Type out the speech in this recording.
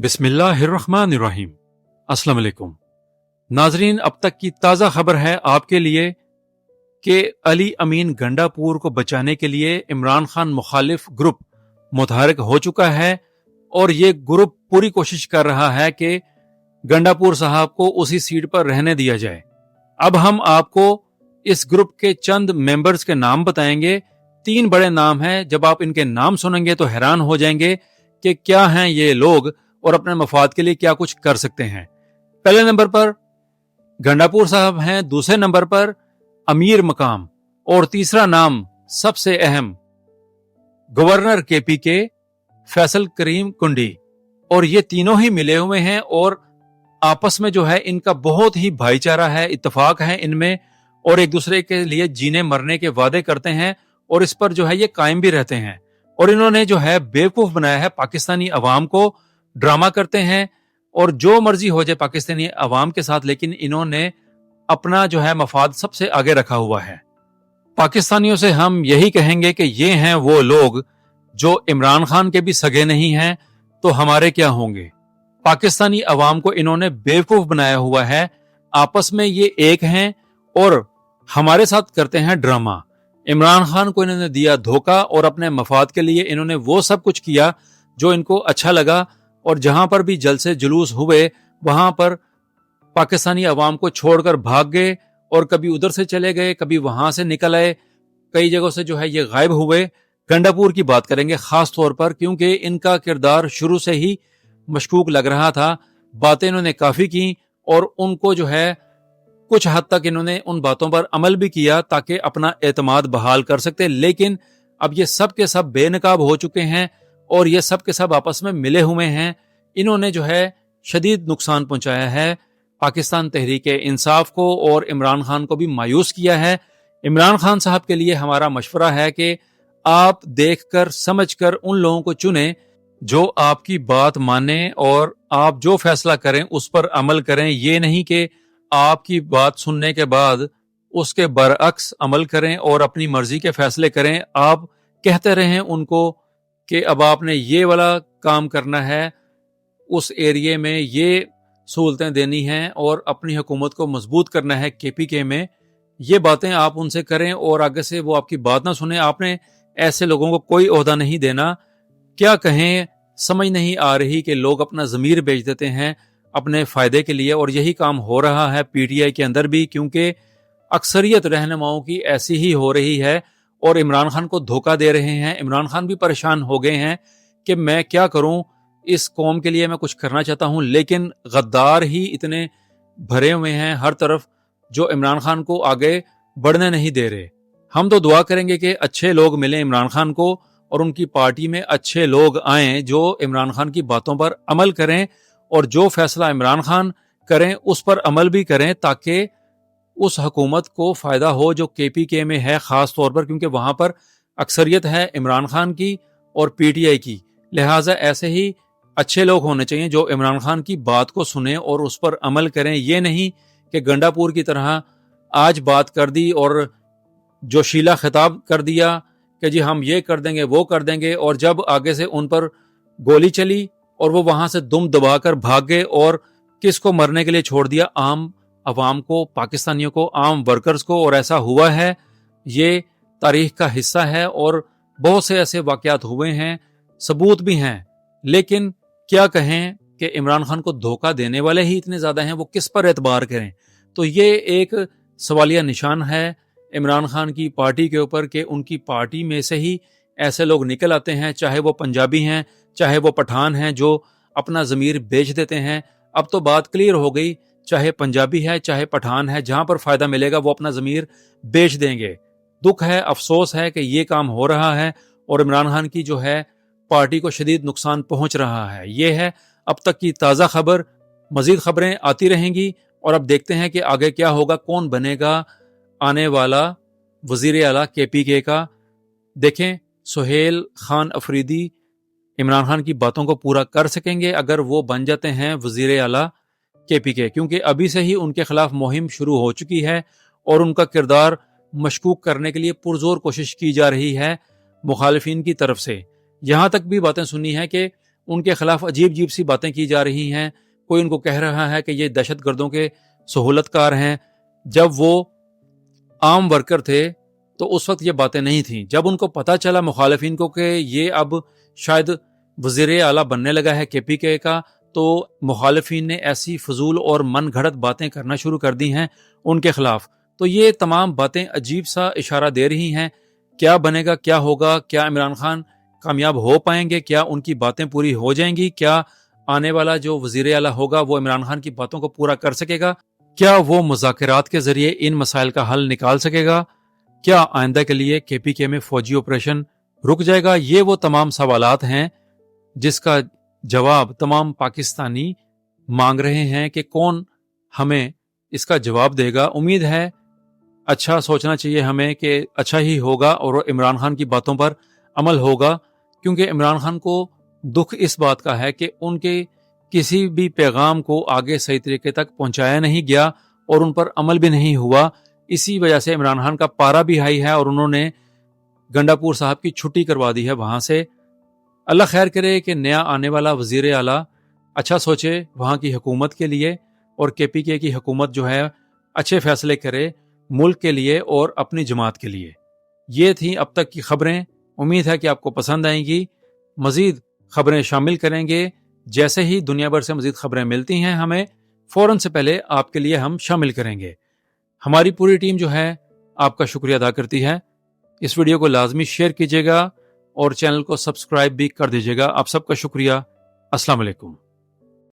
बिस्मिल्लाहिर्रहमानिर्रहीम। अस्सलाम वालेकुम नाजरीन, अब तक की ताज़ा खबर है आपके लिए कि अली अमीन गंडापुर को बचाने के लिए इमरान खान मुखालिफ ग्रुप मुतहरक हो चुका है और ये ग्रुप पूरी कोशिश कर रहा है कि गंडापुर साहब को उसी सीट पर रहने दिया जाए। अब हम आपको इस ग्रुप के चंद मेंबर्स के नाम बताएंगे। 3 बड़े नाम हैं। जब आप इनके नाम सुनेंगे तो हैरान हो जाएंगे कि क्या हैं ये लोग और अपने मफाद के लिए क्या कुछ कर सकते हैं। पहले नंबर पर गंडापुर साहब हैं, दूसरे नंबर पर अमीर मकाम और तीसरा नाम सबसे अहम गवर्नर केपी के फैसल करीम कुंडी। और ये तीनों ही मिले हुए हैं और आपस में जो है इनका बहुत ही भाईचारा है, इत्तेफाक है इनमें, और एक दूसरे के लिए जीने मरने के वादे करते हैं और इस पर जो है ये कायम भी रहते हैं। और इन्होंने जो है बेवकूफ बनाया है पाकिस्तानी अवाम को, ड्रामा करते हैं और जो मर्जी हो जाए पाकिस्तानी अवाम के साथ, लेकिन इन्होंने अपना जो है मफाद सबसे आगे रखा हुआ है। पाकिस्तानियों से हम यही कहेंगे कि ये हैं वो लोग जो इमरान खान के भी सगे नहीं हैं, तो हमारे क्या होंगे। पाकिस्तानी अवाम को इन्होंने बेवकूफ बनाया हुआ है। आपस में ये एक हैं और हमारे साथ करते हैं ड्रामा। इमरान खान को इन्होंने दिया धोखा और अपने मफाद के लिए इन्होंने वो सब कुछ किया जो इनको अच्छा लगा, और जहां पर भी जलसे जुलूस हुए वहां पर पाकिस्तानी अवाम को छोड़कर भाग गए और कभी उधर से चले गए, कभी वहां से निकल आए, कई जगहों से जो है ये गायब हुए। गंडापुर की बात करेंगे खास तौर पर, क्योंकि इनका किरदार शुरू से ही मशकूक लग रहा था। बातें इन्होंने काफी की और उनको जो है कुछ हद तक इन्होंने उन बातों पर अमल भी किया ताकि अपना एतमाद बहाल कर सकते, लेकिन अब ये सब के सब बेनकाब हो चुके हैं और ये सब के सब आपस में मिले हुए हैं। इन्होंने जो है शदीद नुकसान पहुंचाया है पाकिस्तान तहरीक इंसाफ को और इमरान खान को भी मायूस किया है। इमरान खान साहब के लिए हमारा मशवरा है कि आप देखकर समझकर उन लोगों को चुनें जो आपकी बात माने और आप जो फैसला करें उस पर अमल करें। ये नहीं कि आपकी बात सुनने के बाद उसके बरअक्स अमल करें और अपनी मर्जी के फैसले करें। आप कहते रहें उनको कि अब आपने ये वाला काम करना है, उस एरिए में ये सहूलतें देनी हैं और अपनी हुकूमत को मजबूत करना है केपीके में। ये बातें आप उनसे करें और आगे से वो आपकी बात ना सुने। आपने ऐसे लोगों को कोई ओहदा नहीं देना। क्या कहें, समझ नहीं आ रही कि लोग अपना ज़मीर बेच देते हैं अपने फ़ायदे के लिए, और यही काम हो रहा है पीटीआई के अंदर भी, क्योंकि अक्सरियत रहनुमाओं की ऐसी ही हो रही है और इमरान खान को धोखा दे रहे हैं। इमरान खान भी परेशान हो गए हैं कि मैं क्या करूं, इस कौम के लिए मैं कुछ करना चाहता हूं, लेकिन गद्दार ही इतने भरे हुए हैं हर तरफ जो इमरान खान को आगे बढ़ने नहीं दे रहे। हम तो दुआ करेंगे कि अच्छे लोग मिलें इमरान खान को और उनकी पार्टी में अच्छे लोग आएं जो इमरान खान की बातों पर अमल करें और जो फैसला इमरान खान करें उस पर अमल भी करें, ताकि उस हुकूमत को फायदा हो जो केपीके में है खास तौर पर, क्योंकि वहां पर अक्सरियत है इमरान खान की और पीटीआई की। लिहाजा ऐसे ही अच्छे लोग होने चाहिए जो इमरान खान की बात को सुने और उस पर अमल करें। ये नहीं कि गंडापुर की तरह आज बात कर दी और जोशीला खिताब कर दिया कि जी हम ये कर देंगे वो कर देंगे, और जब आगे से उन पर गोली चली और वो वहां से दुम दबाकर भाग गए और किसको मरने के लिए छोड़ दिया, आम अवाम को, पाकिस्तानियों को, आम वर्कर्स को। और ऐसा हुआ है, ये तारीख का हिस्सा है और बहुत से ऐसे वाकयात हुए हैं, सबूत भी हैं। लेकिन क्या कहें कि इमरान खान को धोखा देने वाले ही इतने ज्यादा हैं, वो किस पर एतबार करें। तो ये एक सवालिया निशान है इमरान खान की पार्टी के ऊपर कि उनकी पार्टी में से ही ऐसे लोग निकल आते हैं, चाहे वो पंजाबी हैं चाहे वो पठान हैं, जो अपना ज़मीर बेच देते हैं। अब तो बात क्लियर हो गई, चाहे पंजाबी है चाहे पठान है, जहां पर फायदा मिलेगा वो अपना ज़मीर बेच देंगे। दुख है, अफसोस है कि ये काम हो रहा है और इमरान खान की जो है पार्टी को शदीद नुकसान पहुंच रहा है। ये है अब तक की ताज़ा खबर। मजीद खबरें आती रहेंगी और अब देखते हैं कि आगे क्या होगा, कौन बनेगा आने वाला वजीर आला केपीके का। देखें, सुहेल खान अफरीदी इमरान खान की बातों को पूरा कर सकेंगे अगर वो बन जाते हैं वजीर आला केपीके, क्योंकि अभी से ही उनके खिलाफ मुहिम शुरू हो चुकी है और उनका किरदार मशकूक करने के लिए पुरजोर कोशिश की जा रही है मुखालिफिन की तरफ से। यहां तक भी बातें सुनी है कि ان کے خلاف عجیب عجیب سی باتیں کی جا رہی ہیں. کوئی ان کو کہہ رہا ہے کہ یہ دہشت گردوں کے سہولت کار ہیں. جب وہ عام ورکر تھے تو اس وقت یہ باتیں نہیں تھیں. جب ان کو پتہ چلا مخالفین کو کہ یہ اب شاید وزیر اعلیٰ بننے لگا ہے KPK کا، تو مخالفین نے ایسی فضول اور من گھڑت باتیں کرنا شروع کر دی ہیں ان کے خلاف. تو یہ تمام باتیں عجیب سا اشارہ دے رہی ہیں کیا بنے گا، کیا ہوگا، کیا عمران خان کامیاب ہو پائیں گے، کیا ان کی باتیں پوری ہو جائیں گی، کیا آنے والا جو وزیر اعلیٰ ہوگا وہ عمران خان کی باتوں کو پورا کر سکے گا، کیا وہ مذاکرات کے ذریعے ان مسائل کا حل نکال سکے گا، کیا آئندہ کے لیے KPK میں فوجی آپریشن رک جائے گا. یہ وہ تمام سوالات ہیں جس کا جواب تمام پاکستانی مانگ رہے ہیں کہ کون ہمیں اس کا جواب دے گا. امید ہے اچھا سوچنا چاہیے ہمیں کہ اچھا ہی ہوگا اور عمران خان کی باتوں پر عمل ہوگا، کیونکہ عمران خان کو دکھ اس بات کا ہے کہ ان کے کسی بھی پیغام کو آگے صحیح طریقے تک پہنچایا نہیں گیا اور ان پر عمل بھی نہیں ہوا. اسی وجہ سے عمران خان کا پارا بھی ہائی ہے اور انہوں نے گنڈاپور صاحب کی چھٹی کروا دی ہے وہاں سے. اللہ خیر کرے کہ نیا آنے والا وزیر اعلیٰ اچھا سوچے وہاں کی حکومت کے لیے، اور KPK کی حکومت جو ہے اچھے فیصلے کرے ملک کے لیے اور اپنی جماعت کے لیے. یہ تھیں اب تک کی خبریں. امید ہے کہ آپ کو پسند آئیں گی. مزید خبریں شامل کریں گے. جیسے ہی دنیا بھر سے مزید خبریں ملتی ہیں ہمیں فوراً سے پہلے آپ کے لیے ہم شامل کریں گے. ہماری پوری ٹیم جو ہے آپ کا شکریہ ادا کرتی ہے. اس ویڈیو کو لازمی شیئر کیجیے گا اور چینل کو سبسکرائب بھی کر دیجیے گا. آپ سب کا شکریہ. السلام علیکم.